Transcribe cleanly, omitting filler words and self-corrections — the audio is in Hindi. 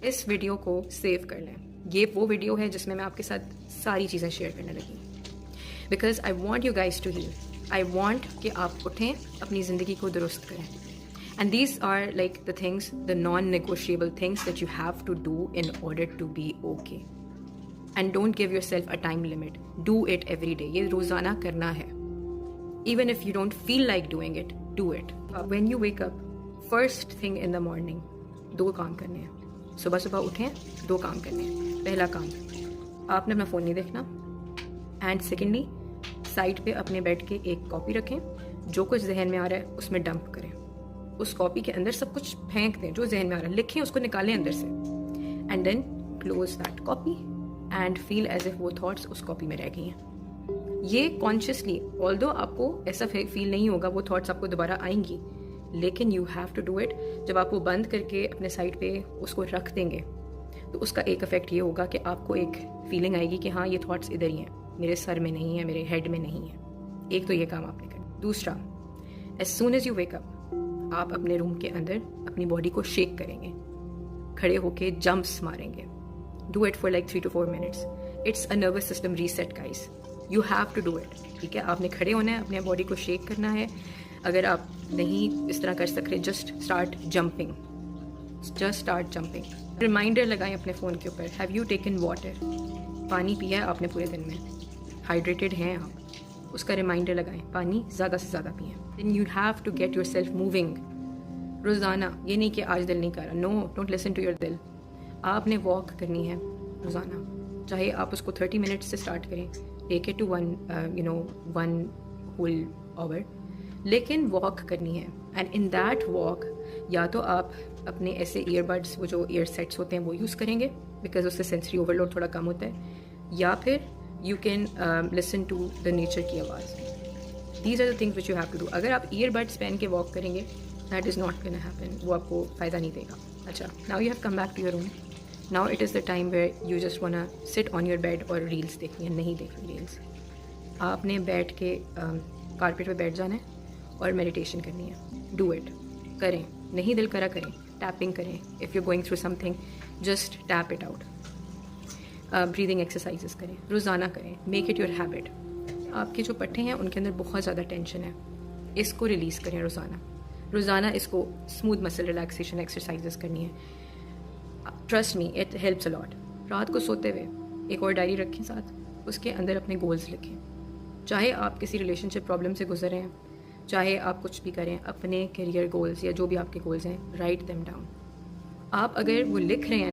इस वीडियो को सेव कर लें। ये वो वीडियो है जिसमें मैं आपके साथ सारी चीज़ें शेयर करने लगी, because I want you guys to heal. I want कि आप उठें, अपनी ज़िंदगी को दुरुस्त करें। And these are like the things, the non negotiable things that you have to do in order to be okay. And don't give yourself a time limit, do it every day. ये रोज़ाना करना है। Even if you don't feel like doing it, do it. When you wake up, first thing in the morning 2 काम करने हैं। सुबह सुबह उठें, 2 काम करने हैं। पहला काम, आपने अपना फ़ोन नहीं देखना। एंड सेकेंडली, साइड पे अपने बेड के एक कॉपी रखें। जो कुछ जहन में आ रहा है उसमें डंप करें। उस कॉपी के अंदर सब कुछ फेंक दें जो जहन में आ रहा है, लिखें, उसको निकालें अंदर से। And then close that copy and feel as if वो थॉट्स उस कॉपी में रह गई हैं। ये कॉन्शियसली, ऑल्दो आपको ऐसा फील नहीं होगा, वो थॉट्स आपको दोबारा आएंगी, लेकिन you have to do it. जब आप वो बंद करके अपने साइड पे उसको रख देंगे तो उसका एक इफेक्ट ये होगा कि आपको एक फीलिंग आएगी कि हाँ, ये थॉट्स इधर ही हैं, मेरे सर में नहीं है, मेरे हेड में नहीं है। एक तो ये काम आपने करना। दूसरा, as soon as you wake up, आप अपने रूम के अंदर अपनी बॉडी को शेक करेंगे, खड़े होके जंप्स मारेंगे। Do it for like 3 to 4 minutes. It's a nervous system reset guys, you have to do it. ठीक है, आपने खड़े होना है, अपने बॉडी को शेक करना है। अगर आप नहीं इस तरह कर सक रहे, just start jumping, just start jumping. Reminder लगाएं अपने फ़ोन के ऊपर, हैव यू टेकन वाटर, पानी पिया है आपने पूरे दिन में, हाइड्रेटेड हैं आप, उसका रिमाइंडर लगाएं, पानी ज़्यादा से ज़्यादा पिएं। Then you have to get yourself moving रोज़ाना। ये नहीं कि आज दिल नहीं कर रहा, no, don't listen to your दिल। आपने वॉक करनी है रोज़ाना, चाहे आप उसको 30 मिनट्स से स्टार्ट करें, take it to 1 whole hour, लेकिन वॉक करनी है। एंड इन दैट वॉक, या तो आप अपने ऐसे ईयरबड्स, वो जो ईयर सेट्स होते हैं, वो यूज़ करेंगे, बिकॉज उससे सेंसरी ओवरलोड थोड़ा कम होता है, या फिर you can listen to the nature की आवाज़। These are the things which you have to do. अगर आप ईयरबड्स पहन के वॉक करेंगे, that is not gonna happen, वो आपको फ़ायदा नहीं देगा। अच्छा, now you have come back to your room. Now it is the time where you just want to sit on your bed और रील्स देखनी है। नहीं देखनी रील्स, आपने बैठ के कारपेट पे बैठ जाना है और मेडिटेशन करनी है। डू इट, करें, नहीं दिल करा करें, टैपिंग करें। If you going through something, just tap it out. Breathing exercises करें, रोज़ाना करें, मेक इट योर हैबिट। आपके जो पट्टे हैं उनके अंदर बहुत ज़्यादा टेंशन है, इसको रिलीज़ करें रोज़ाना। रोज़ाना इसको स्मूथ मसल रिलैक्सेशन एक्सरसाइजेस करनी है। Trust me, it helps a lot. रात को सोते हुए एक और डायरी रखें साथ, उसके अंदर अपने गोल्स लिखें। चाहे आप किसी रिलेशनशिप प्रॉब्लम से गुजर रहे हैं, चाहे आप कुछ भी करें, अपने करियर गोल्स या जो भी आपके गोल्स हैं, राइट देम डाउन। आप अगर वो लिख रहे हैं